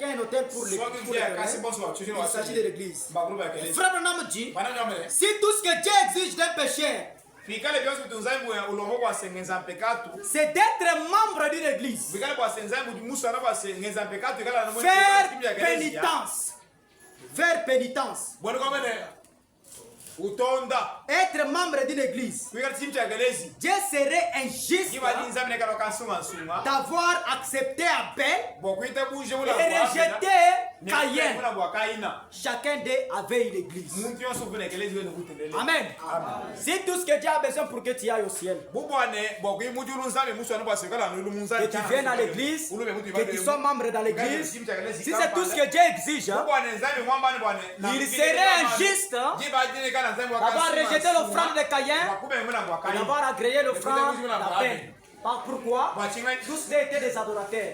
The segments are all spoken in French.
un hôtel pour les il s'agit de l'église. Frère Branham dit, si tout ce que Dieu exige d'un pécheur, c'est d'être membre d'une église, faire pénitence, être membre d'une église. Dieu serait injuste d'avoir accepté Abel et rejeté Caïn. Chacun d'eux avait une église. Amen. Si tout ce que Dieu a besoin pour que tu ailles au ciel, que tu viennes à l'église, que tu sois membre dans l'église, si c'est tout ce que Dieu exige, il serait injuste d'avoir rejeté l'offrande de Caïn et d'avoir agréé l'offrande d'Abel. Pourquoi? Tous deux étaient des adorateurs.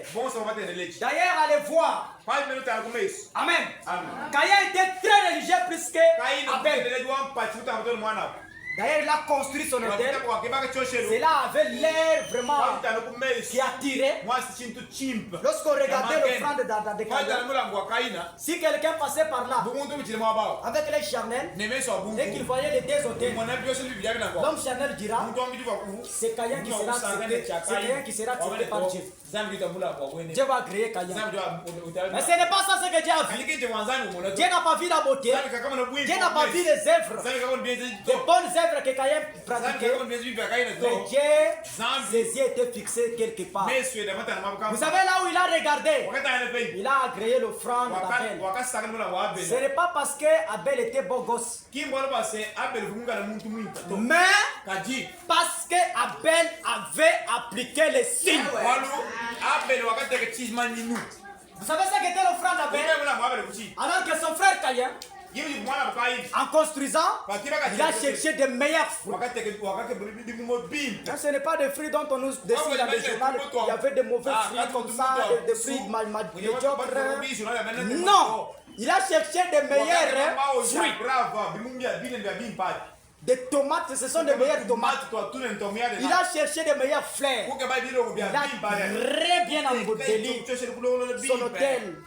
D'ailleurs, allez voir. Amen. Caïn était très religieux plus que Abel. D'ailleurs, il a construit son hôtel. Cela avait l'air vraiment qui attirait. Lorsqu'on regardait l'offrande de Caïn, si quelqu'un passait par là avec les charnels et qu'il voyait les deux hôtels, l'homme charnel dira, c'est Caïn qui sera accepté, c'est Caïn qui sera accepté par Dieu. Dieu va agréer Caïn. Mais ce n'est pas ça ce que Dieu a vu. Dieu n'a pas vu la beauté. Dieu n'a pas vu les œuvres, les bonnes œuvres que Caïn pratiquait. Mais Dieu, ses yeux étaient fixés quelque part. Vous savez là où il a regardé, il a agréé l'offrande d'Abel. Ce n'est pas parce que Abel était beau gosse, mais parce que Abel avait appliqué les signes. Vous savez ce qu'était l'offrande d'Abel? Alors que son frère Caïn, en construisant, il a cherché de meilleurs fruits. Ce n'est pas des fruits dont on nous dessine dans les journaux. Il y avait de mauvais fruits comme ça, des fruits médiocres. Non, il a cherché de meilleurs fruits. Des tomates, ce sont des meilleures tomates. Il a cherché des meilleures fleurs. Il a très bien embouteillé son hôtel.